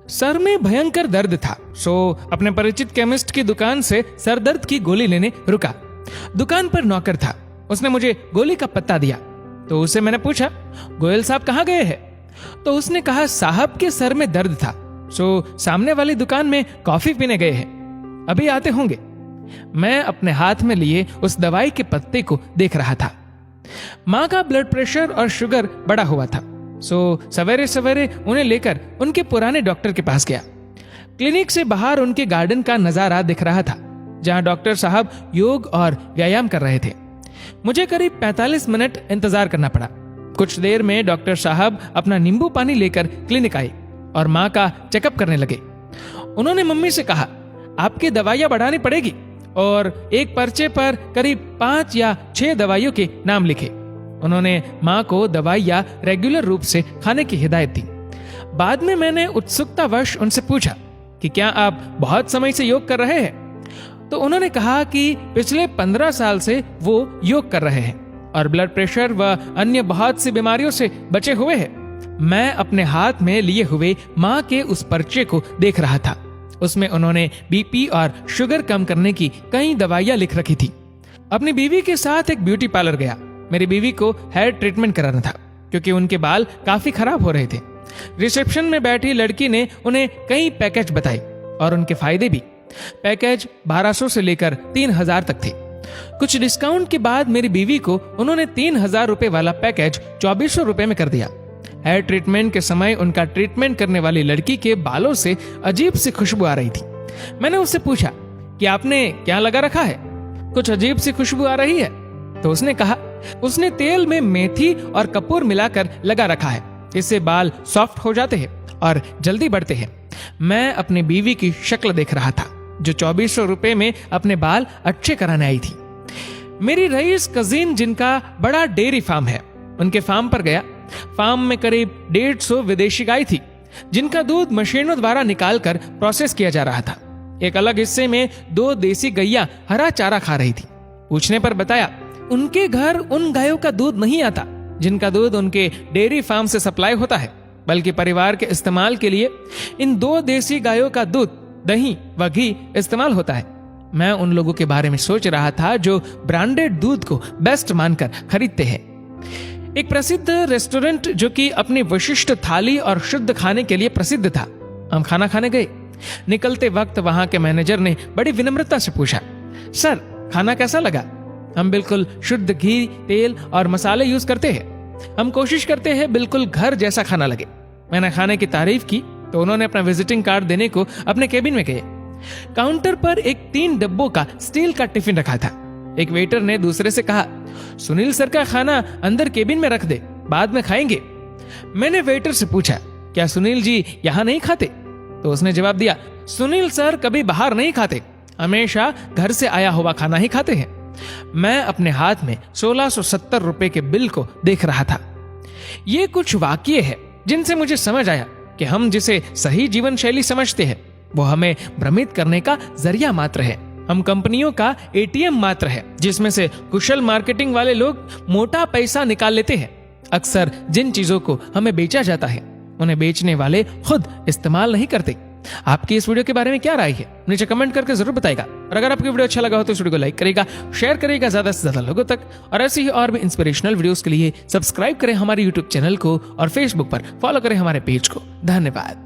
Sir में भयंकर दर्द था, सो अपने परिचित केमिस्ट की दुकान से सर दर्द की गोली लेने रुका। दुकान पर नौकर था, उसने मुझे गोली का पत्ता दिया। तो उससे मैंने पूछा, गोयल साहब कहाँ गए हैं? तो उसने कहा, साहब के सर में दर्द था, सो सामने वाली दुकान में कॉफी पीने गए हैं, अभी आते होंगे। मैं अपने हाथ में लिए उस दवाई के पत्ते को देख रहा था। माँ का ब्लड प्रेशर और शुगर बढ़ा हुआ था, सो सवेरे सवेरे उन्हें लेकर उनके पुराने डॉक्टर के पास गया। क्लिनिक से बाहर उनके गार्डन का नजारा दिख रहा था, जहां डॉक्टर साहब योग और व्यायाम कर रहे थे। मुझे करीब 45 मिनट इंतजार करना पड़ा। कुछ देर में डॉक्टर साहब अपना नींबू पानी लेकर क्लिनिक आए और माँ का चेकअप करने लगे। उन्होंने मम्मी से कहा, आपकी दवाइयां बढ़ानी पड़ेगी, और एक पर्चे पर करीब 5 या 6 दवाइयों के नाम लिखे। उन्होंने माँ को दवाइयां रेगुलर रूप से खाने की हिदायत दी। बाद में मैंने उत्सुकतावश उनसे पूछा कि क्या आप बहुत समय से योग कर रहे हैं? तो उन्होंने कहा कि पिछले 15 साल से वो योग कर रहे हैं और ब्लड प्रेशर व अन्य बहुत सी बीमारियों से बचे हुए हैं। मैं अपने हाथ में लिए हुए माँ के उस पर्चे को देख रहा था। उसमें उन्होंने बीपी और शुगर कम करने की कई दवाइयां लिख रखी थी। अपनी बीवी के साथ एक ब्यूटी पार्लर गया। मेरी बीवी को हेयर ट्रीटमेंट कराना था क्योंकि उनके बाल काफी खराब हो रहे थे। रिसेप्शन में बैठी लड़की ने उन्हें कई पैकेज बताए और उनके फायदे भी। पैकेज 1200 से लेकर 3000 तक थे। कुछ डिस्काउंट के बाद मेरी बीवी को उन्होंने 3000 रुपए वाला पैकेज 2400 रुपए में कर दिया। हेयर ट्रीटमेंट के समय उनका ट्रीटमेंट करने वाली लड़की के बालों से अजीब सी खुशबू आ रही थी। मैंने उससे पूछा कि आपने क्या लगा रखा है, कुछ अजीब सी खुशबू आ रही है? तो उसने कहा, उसने तेल में मेथी और कपूर मिलाकर लगा रखा है, इससे बाल सॉफ्ट हो जाते हैं और जल्दी बढ़ते हैं। मैं अपनी बीवी की शक्ल देख रहा था, जो 2400 रुपए में अपने बाल अच्छे कराने आई थी। मेरी रईस कजिन, जिनका बड़ा डेयरी फार्म है, उनके फार्म पर गया। फार्म में करीब 150 विदेशी गाय थी, जिनका दूध मशीनों द्वारा निकालकर प्रोसेस किया जा रहा था। एक अलग हिस्से में 2 देसी गैया हरा चारा खा रही थी। पूछने पर बताया, उनके घर उन गायों का दूध नहीं आता जिनका दूध उनके डेयरी फार्म से सप्लाई होता है, बल्कि परिवार के इस्तेमाल के लिए इन 2 देसी गायों का दूध, दही व घी इस्तेमाल होता है। मैं उन लोगों के बारे में सोच रहा था जो ब्रांडेड दूध को बेस्ट मानकर खरीदते हैं। एक प्रसिद्ध रेस्टोरेंट जो कि अपनी विशिष्ट थाली और शुद्ध खाने के लिए प्रसिद्ध था। हम खाना खाने गए। निकलते वक्त वहां के मैनेजर ने बड़ी विनम्रता से पूछा, सर खाना कैसा लगा? हम बिल्कुल शुद्ध घी, तेल और मसाले यूज करते हैं। हम कोशिश करते हैं बिल्कुल घर जैसा खाना लगे। मैंने खाने की तारीफ की तो उन्होंने अपना विजिटिंग कार्ड देने को अपने केबिन में गए। काउंटर पर एक 3 डब्बों का स्टील का टिफिन रखा था। एक वेटर ने दूसरे से कहा, सुनील सर का खाना अंदर केबिन में रख दे, बाद में खाएंगे। मैंने वेटर से पूछा, क्या सुनील जी यहाँ नहीं खाते? तो उसने जवाब दिया, सुनील सर कभी बाहर नहीं खाते, हमेशा घर से आया हुआ खाना ही खाते हैं। मैं अपने हाथ में 1670 रुपए के बिल को देख रहा था। ये कुछ वाकये है जिनसे मुझे समझ आया कि हम जिसे सही जीवन शैली समझते हैं, वो हमें भ्रमित करने का जरिया मात्र है। हम कंपनियों का एटीएम मात्र है, जिसमें से कुशल मार्केटिंग वाले लोग मोटा पैसा निकाल लेते हैं। अक्सर जिन चीजों को हमें बेचा जाता है, उन्हें बेचने वाले खुद इस्तेमाल नहीं करते। आपकी इस वीडियो के बारे में क्या राय है, नीचे कमेंट करके जरूर बताएगा। और अगर आपको वीडियो अच्छा लगा हो तो इस वीडियो को लाइक करेगा, शेयर करेगा ज्यादा से ज्यादा लोगों तक। और ऐसे ही और भी इंस्पिरेशनल वीडियोस के लिए सब्सक्राइब करें हमारे यूट्यूब चैनल को और फेसबुक पर फॉलो करें हमारे पेज को। धन्यवाद।